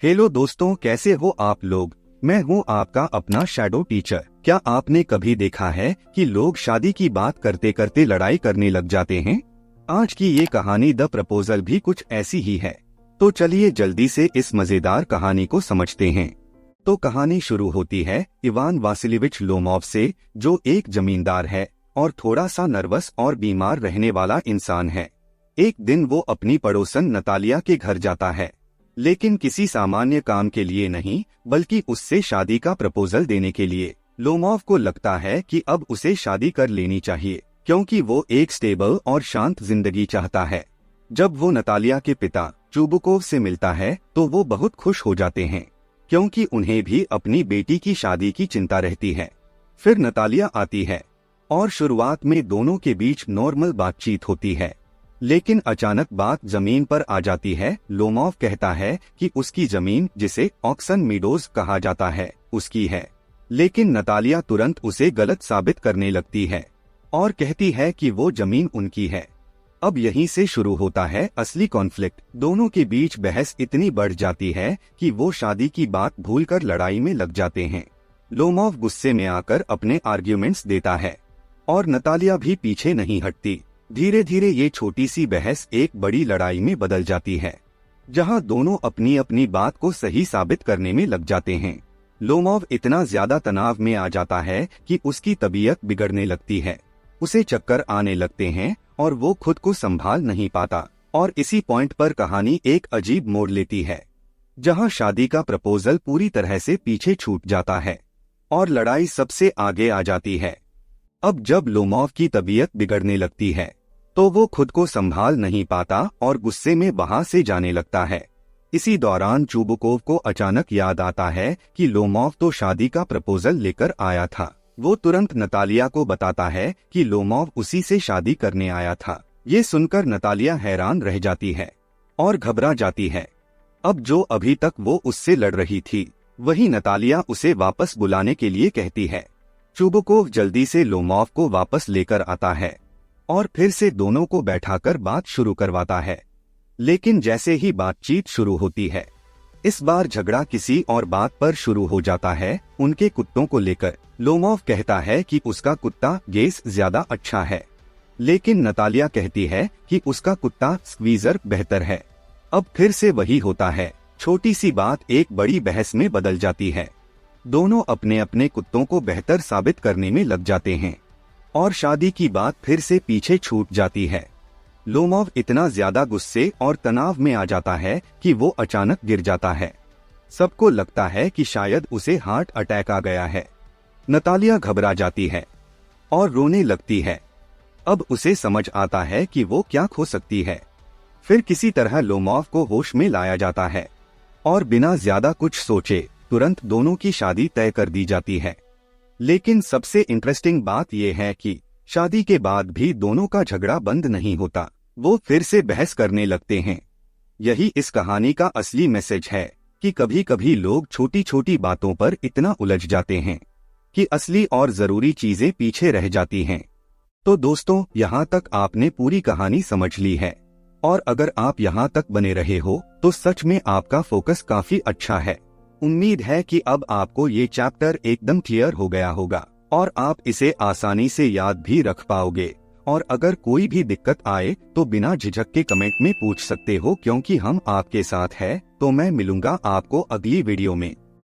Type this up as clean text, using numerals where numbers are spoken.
Hello दोस्तों, कैसे हो आप लोग। मैं हूं आपका अपना शैडो टीचर। क्या आपने कभी देखा है कि लोग शादी की बात करते करते लड़ाई करने लग जाते हैं। आज की ये कहानी द प्रपोजल भी कुछ ऐसी ही है। तो चलिए जल्दी से इस मजेदार कहानी को समझते हैं। तो कहानी शुरू होती है इवान वासिलिविच लोमोव से, जो एक जमींदार है और थोड़ा सा नर्वस और बीमार रहने वाला इंसान है। एक दिन वो अपनी पड़ोसन नतालिया के घर जाता है, लेकिन किसी सामान्य काम के लिए नहीं, बल्कि उससे शादी का प्रपोजल देने के लिए। लोमोव को लगता है कि अब उसे शादी कर लेनी चाहिए, क्योंकि वो एक स्टेबल और शांत जिंदगी चाहता है। जब वो नतालिया के पिता चुबुकोव से मिलता है तो वो बहुत खुश हो जाते हैं, क्योंकि उन्हें भी अपनी बेटी की शादी की चिंता रहती है। फिर नतालिया आती है और शुरुआत में दोनों के बीच नॉर्मल बातचीत होती है, लेकिन अचानक बात जमीन पर आ जाती है। लोमोव कहता है कि उसकी जमीन, जिसे ऑक्सन मीडोज कहा जाता है, उसकी है, लेकिन नतालिया तुरंत उसे गलत साबित करने लगती है और कहती है कि वो जमीन उनकी है। अब यहीं से शुरू होता है असली कॉन्फ्लिक्ट। दोनों के बीच बहस इतनी बढ़ जाती है कि वो शादी की बात भूलकर लड़ाई में लग जाते हैं। लोमोव गुस्से में आकर अपने आर्ग्यूमेंट्स देता है और नतालिया भी पीछे नहीं हटती। धीरे धीरे ये छोटी सी बहस एक बड़ी लड़ाई में बदल जाती है, जहां दोनों अपनी अपनी बात को सही साबित करने में लग जाते हैं। लोमोव इतना ज्यादा तनाव में आ जाता है कि उसकी तबीयत बिगड़ने लगती है। उसे चक्कर आने लगते हैं और वो खुद को संभाल नहीं पाता। और इसी पॉइंट पर कहानी एक अजीब मोड़ लेती है, जहां शादी का प्रपोजल पूरी तरह से पीछे छूट जाता है और लड़ाई सबसे आगे आ जाती है। अब जब लोमोव की तबीयत बिगड़ने लगती है तो वो खुद को संभाल नहीं पाता और गुस्से में वहां से जाने लगता है। इसी दौरान चुबुकोव को अचानक याद आता है कि लोमोव तो शादी का प्रपोजल लेकर आया था। वो तुरंत नतालिया को बताता है कि लोमोव उसी से शादी करने आया था। ये सुनकर नतालिया हैरान रह जाती है और घबरा जाती है। अब जो अभी तक वो उससे लड़ रही थी, वही नतालिया उसे वापस बुलाने के लिए कहती है। चुबुकोव जल्दी से लोमोव को वापस लेकर आता है और फिर से दोनों को बैठाकर बात शुरू करवाता है। लेकिन जैसे ही बातचीत शुरू होती है, इस बार झगड़ा किसी और बात पर शुरू हो जाता है, उनके कुत्तों को लेकर। लोमोव कहता है कि उसका कुत्ता गेस ज्यादा अच्छा है, लेकिन नतालिया कहती है कि उसका कुत्ता स्क्वीजर बेहतर है। अब फिर से वही होता है, छोटी सी बात एक बड़ी बहस में बदल जाती है। दोनों अपने अपने कुत्तों को बेहतर साबित करने में लग जाते हैं और शादी की बात फिर से पीछे छूट जाती है। लोमोव इतना ज्यादा गुस्से और तनाव में आ जाता है कि वो अचानक गिर जाता है। सबको लगता है कि शायद उसे हार्ट अटैक आ गया है। नतालिया घबरा जाती है और रोने लगती है। अब उसे समझ आता है कि वो क्या खो सकती है। फिर किसी तरह लोमोव को होश में लाया जाता है और बिना ज्यादा कुछ सोचे तुरंत दोनों की शादी तय कर दी जाती है। लेकिन सबसे इंटरेस्टिंग बात यह है कि शादी के बाद भी दोनों का झगड़ा बंद नहीं होता। वो फिर से बहस करने लगते हैं। यही इस कहानी का असली मैसेज है कि कभी कभी लोग छोटी छोटी बातों पर इतना उलझ जाते हैं कि असली और जरूरी चीजें पीछे रह जाती हैं। तो दोस्तों, यहाँ तक आपने पूरी कहानी समझ ली है, और अगर आप यहाँ तक बने रहे हो तो सच में आपका फोकस काफी अच्छा है। उम्मीद है कि अब आपको ये चैप्टर एकदम क्लियर हो गया होगा और आप इसे आसानी से याद भी रख पाओगे। और अगर कोई भी दिक्कत आए तो बिना झिझक के कमेंट में पूछ सकते हो, क्योंकि हम आपके साथ हैं। तो मैं मिलूंगा आपको अगली वीडियो में।